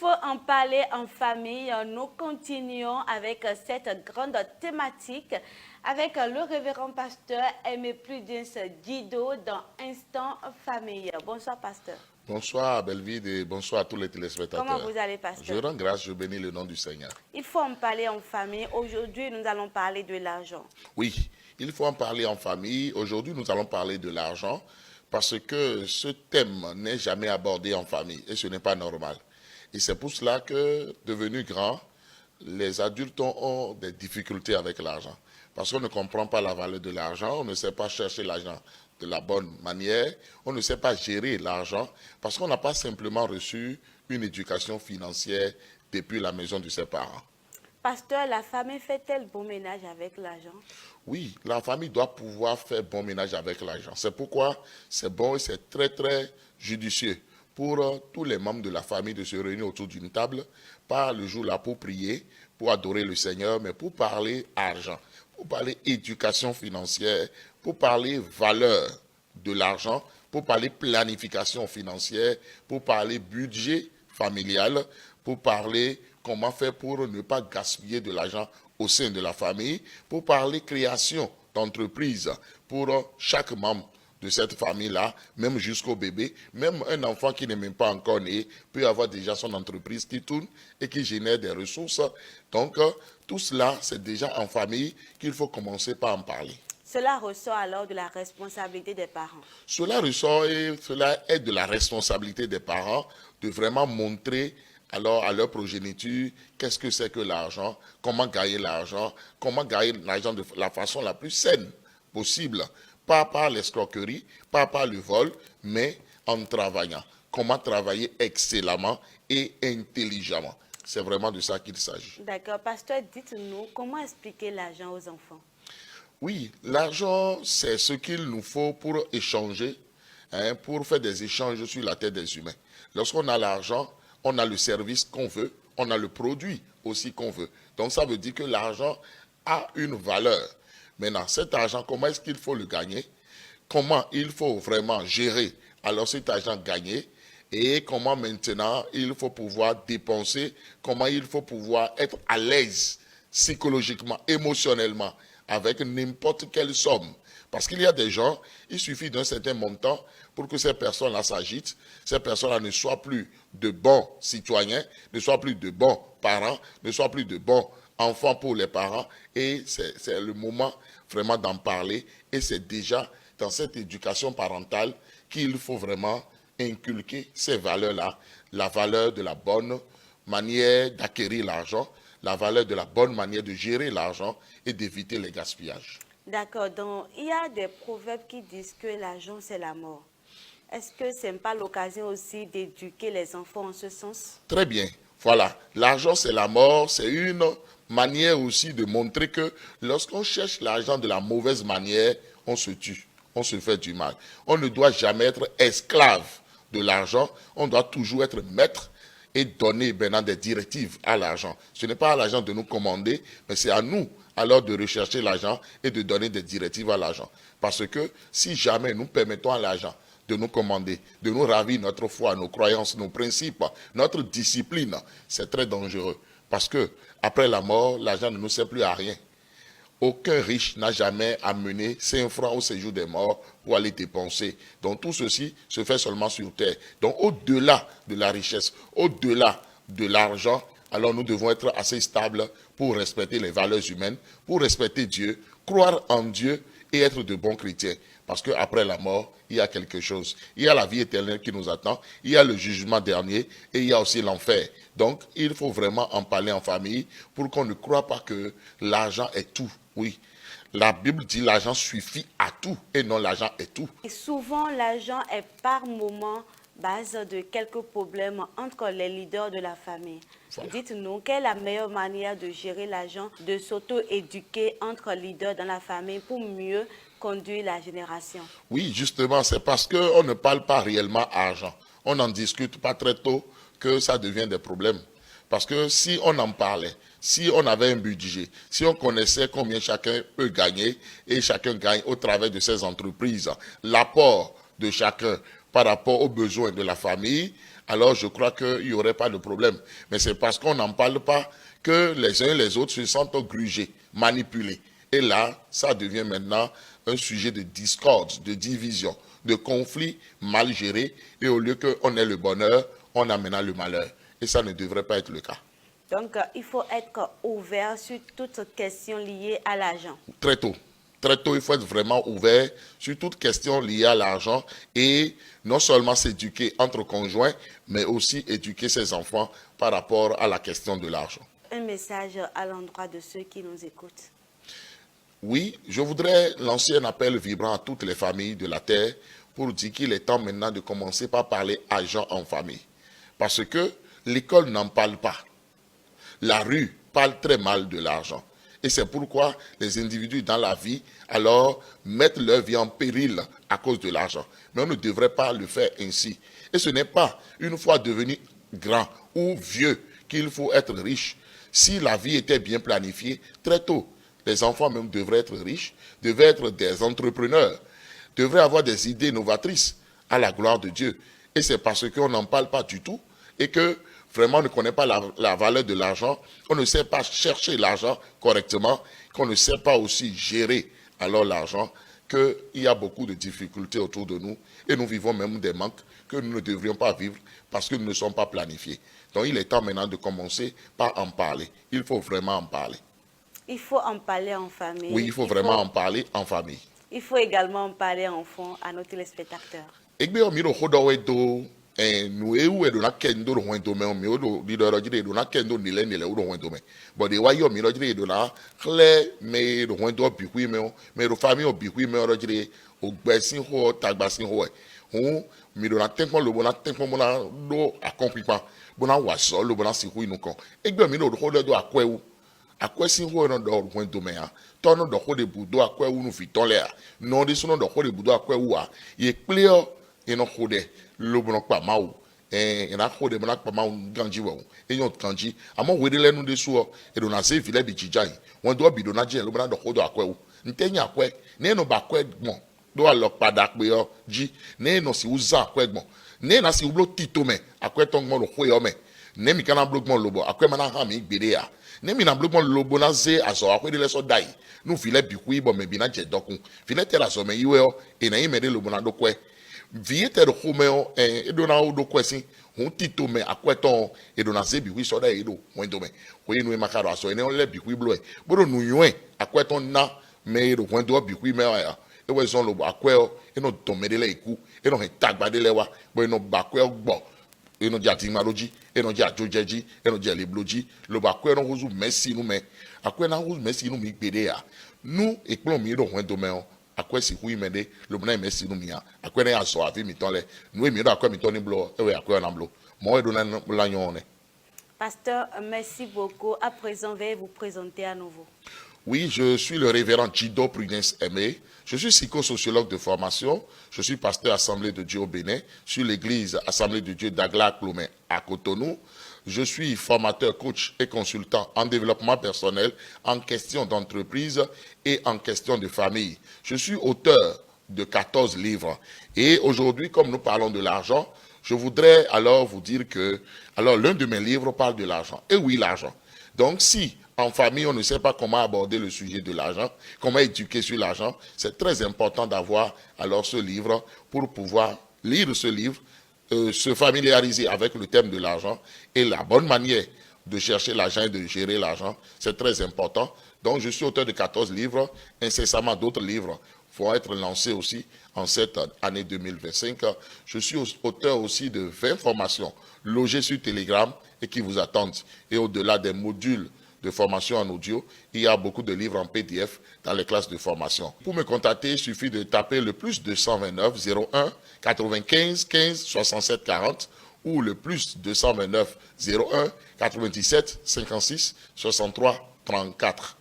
faut en parler en famille. Nous continuons avec cette grande thématique avec le révérend pasteur Aimé Prudence Guido dans Instant Famille. Bonsoir, pasteur. Bonsoir Belvide et bonsoir à tous les téléspectateurs. Comment vous allez, pasteur? Je rends grâce, je bénis le nom du Seigneur. Il faut en parler en famille. Aujourd'hui, nous allons parler de l'argent. Oui, il faut en parler en famille. Aujourd'hui, nous allons parler de l'argent parce que ce thème n'est jamais abordé en famille et ce n'est pas normal. Et c'est pour cela que, devenus grands, les adultes ont des difficultés avec l'argent. Parce qu'on ne comprend pas la valeur de l'argent, on ne sait pas chercher l'argent de la bonne manière, on ne sait pas gérer l'argent, parce qu'on n'a pas simplement reçu une éducation financière depuis la maison de ses parents. Pasteur, la famille fait-elle bon ménage avec l'argent? Oui, la famille doit pouvoir faire bon ménage avec l'argent. C'est pourquoi c'est bon et c'est très très judicieux pour tous les membres de la famille de se réunir autour d'une table, pas le jour-là pour prier, pour adorer le Seigneur, mais pour parler argent, pour parler éducation financière, pour parler valeur de l'argent, pour parler planification financière, pour parler budget familial, pour parler comment faire pour ne pas gaspiller de l'argent au sein de la famille, pour parler création d'entreprise pour chaque membre de cette famille-là, même jusqu'au bébé. Même un enfant qui n'est même pas encore né peut avoir déjà son entreprise qui tourne et qui génère des ressources. Donc, tout cela, c'est déjà en famille qu'il faut commencer par en parler. Cela ressort alors de la responsabilité des parents. Cela ressort et cela est de la responsabilité des parents de vraiment montrer alors à leur progéniture qu'est-ce que c'est que l'argent, comment gagner l'argent de la façon la plus saine possible. Pas par l'escroquerie, pas par le vol, mais en travaillant. Comment travailler excellemment et intelligemment. C'est vraiment de ça qu'il s'agit. D'accord. Pasteur, dites-nous, comment expliquer l'argent aux enfants? Oui, l'argent, c'est ce qu'il nous faut pour échanger, pour faire des échanges sur la terre des humains. Lorsqu'on a l'argent, on a le service qu'on veut, on a le produit aussi qu'on veut. Donc ça veut dire que l'argent a une valeur. Maintenant, cet argent, comment est-ce qu'il faut le gagner? Comment il faut vraiment gérer alors cet argent gagné? Et comment maintenant il faut pouvoir dépenser? Comment il faut pouvoir être à l'aise psychologiquement, émotionnellement avec n'importe quelle somme? Parce qu'il y a des gens, il suffit d'un certain montant pour que ces personnes-là s'agitent, ces personnes-là ne soient plus de bons citoyens, ne soient plus de bons parents, ne soient plus de bons enfants pour les parents, et c'est le moment vraiment d'en parler, et c'est déjà dans cette éducation parentale qu'il faut vraiment inculquer ces valeurs-là, la valeur de la bonne manière d'acquérir l'argent, la valeur de la bonne manière de gérer l'argent et d'éviter les gaspillages. D'accord, donc il y a des proverbes qui disent que l'argent c'est la mort. Est-ce que ce n'est pas l'occasion aussi d'éduquer les enfants en ce sens? Très bien. Voilà, l'argent c'est la mort, c'est une manière aussi de montrer que lorsqu'on cherche l'argent de la mauvaise manière, on se tue, on se fait du mal. On ne doit jamais être esclave de l'argent, on doit toujours être maître et donner maintenant des directives à l'argent. Ce n'est pas à l'argent de nous commander, mais c'est à nous alors de rechercher l'argent et de donner des directives à l'argent. Parce que si jamais nous permettons à l'argent de nous commander, de nous ravir notre foi, nos croyances, nos principes, notre discipline, c'est très dangereux. Parce que après la mort, l'argent ne nous sert plus à rien. Aucun riche n'a jamais amené 5 francs au séjour des morts pour aller dépenser. Donc tout ceci se fait seulement sur terre. Donc au-delà de la richesse, au-delà de l'argent, alors nous devons être assez stables pour respecter les valeurs humaines, pour respecter Dieu, croire en Dieu et être de bons chrétiens. Parce qu'après la mort, il y a quelque chose. Il y a la vie éternelle qui nous attend, il y a le jugement dernier et il y a aussi l'enfer. Donc, il faut vraiment en parler en famille pour qu'on ne croie pas que l'argent est tout. Oui, la Bible dit l'argent suffit à tout et non l'argent est tout. Et souvent, l'argent est par moment base de quelques problèmes entre les leaders de la famille. Voilà. Dites-nous, quelle est la meilleure manière de gérer l'argent, de s'auto-éduquer entre leaders dans la famille pour mieux conduire la génération? Oui, justement, c'est parce qu'on ne parle pas réellement argent. On n'en discute pas très tôt que ça devient des problèmes. Parce que si on en parlait, si on avait un budget, si on connaissait combien chacun peut gagner et chacun gagne au travers de ses entreprises, l'apport de chacun par rapport aux besoins de la famille, alors je crois qu'il n'y aurait pas de problème. Mais c'est parce qu'on n'en parle pas que les uns et les autres se sentent grugés, manipulés. Et là, ça devient maintenant un sujet de discorde, de division, de conflit mal géré. Et au lieu qu'on ait le bonheur, on amène le malheur. Et ça ne devrait pas être le cas. Donc, il faut être ouvert sur toute question liée à l'argent. Très tôt. Très tôt, il faut être vraiment ouvert sur toute question liée à l'argent et non seulement s'éduquer entre conjoints, mais aussi éduquer ses enfants par rapport à la question de l'argent. Un message à l'endroit de ceux qui nous écoutent. Oui, je voudrais lancer un appel vibrant à toutes les familles de la terre pour dire qu'il est temps maintenant de commencer par parler argent en famille. Parce que l'école n'en parle pas. La rue parle très mal de l'argent. Et c'est pourquoi les individus dans la vie, alors, mettent leur vie en péril à cause de l'argent. Mais on ne devrait pas le faire ainsi. Et ce n'est pas une fois devenu grand ou vieux qu'il faut être riche. Si la vie était bien planifiée, très tôt, les enfants même devraient être riches, devraient être des entrepreneurs, devraient avoir des idées novatrices à la gloire de Dieu. Et c'est parce qu'on n'en parle pas du tout et que vraiment on ne connaît pas la valeur de l'argent, on ne sait pas chercher l'argent correctement, qu'on ne sait pas aussi gérer alors l'argent, qu'il y a beaucoup de difficultés autour de nous et nous vivons même des manques que nous ne devrions pas vivre parce que nous ne sommes pas planifiés. Donc il est temps maintenant de commencer par en parler. Il faut vraiment en parler. Il faut en parler en famille. Oui, il faut vraiment en parler en famille. Il faut également en parler en fond à nos téléspectateurs. Nu ewu edona kendo do hwento me mi odo lidoro jide edona kendo nile odo hwento me but de wayo mi jide edona kle me do hwento bikwi me do fami obikwi me oro jide ogbesin ho tagbasin ho hu mi do na tenpon lo bona tenpon bona do akompipa bona waso lo bona si hu inu kan egbe mi do ho do akwewu akwesin ho no do hwento me ha tono do ho de budo akwewu nu fiton le a no de suno do ho de budo akwewu a ye clear ino ho de lobono pa mawu ina ko de mona pa mawu ganji wo enyo kanji amo wede lenu de so e do na se vile bi jijai won do bi do na je lobona do ko do akwewu ntenya akwe ne no ba kwe gbon do alo pada pe o ji ne no si uza akwe gbon ne na si ublo tito me akwe ton gbon lo ko yo me ne mi kana blo gbon lobo akwe mana ha mi gbere ya ne mi na blo gbon lobo na ze aso akwe de le so dai nu vile bi ku ibo me bi na je dokun vile tera so me yiwe o e na yime de lobo na do kwe viete do khomeo edona do kwesi hun tito me akweton edona zebi wi soda edo wendo me ko inu makaro aso ene le bi wi blo e bodo nu yuen akweton na me edo wendo bi wi me ya e we zon lo akweo eno to medele iku eno he tagbade lewa bo eno bakweo gbo eno jati maroji eno ja jojeji eno je lebloji lo bakweo no huzu merci nu me akwe na huzu merci nu mi gbede ya nu ekplon mi do wendo me o akwe si hui mede lo bna mesi no mia akwe na aso afi mi tonle nu emi do akwe mi toni blo ewe akwe na blo mo edo na la nyone. Pasteur, merci beaucoup. À présent, veuillez vous présenter à nouveau. Oui, je suis le révérend Jido Prudence Aimé. Je suis psychosociologue de formation. Je suis pasteur Assemblée de Dieu au Bénin, sur l'église Assemblée de Dieu d'Agla-Clomé à Cotonou. Je suis formateur, coach et consultant en développement personnel, en question d'entreprise et en question de famille. Je suis auteur de 14 livres. Et aujourd'hui, comme nous parlons de l'argent, je voudrais alors vous dire que l'un de mes livres parle de l'argent. Et oui, l'argent. Donc si en famille, on ne sait pas comment aborder le sujet de l'argent, comment éduquer sur l'argent, c'est très important d'avoir alors ce livre pour pouvoir lire ce livre, se familiariser avec le thème de l'argent et la bonne manière de chercher l'argent et de gérer l'argent, c'est très important. Donc, je suis auteur de 14 livres, incessamment d'autres livres vont être lancés aussi en cette année 2025. Je suis auteur aussi de 20 formations logées sur Telegram et qui vous attendent. Et au-delà des modules de formation en audio, il y a beaucoup de livres en PDF dans les classes de formation. Pour me contacter, il suffit de taper le plus 229 01 95 15 67 40 ou le plus 229 01 97 56 63 34.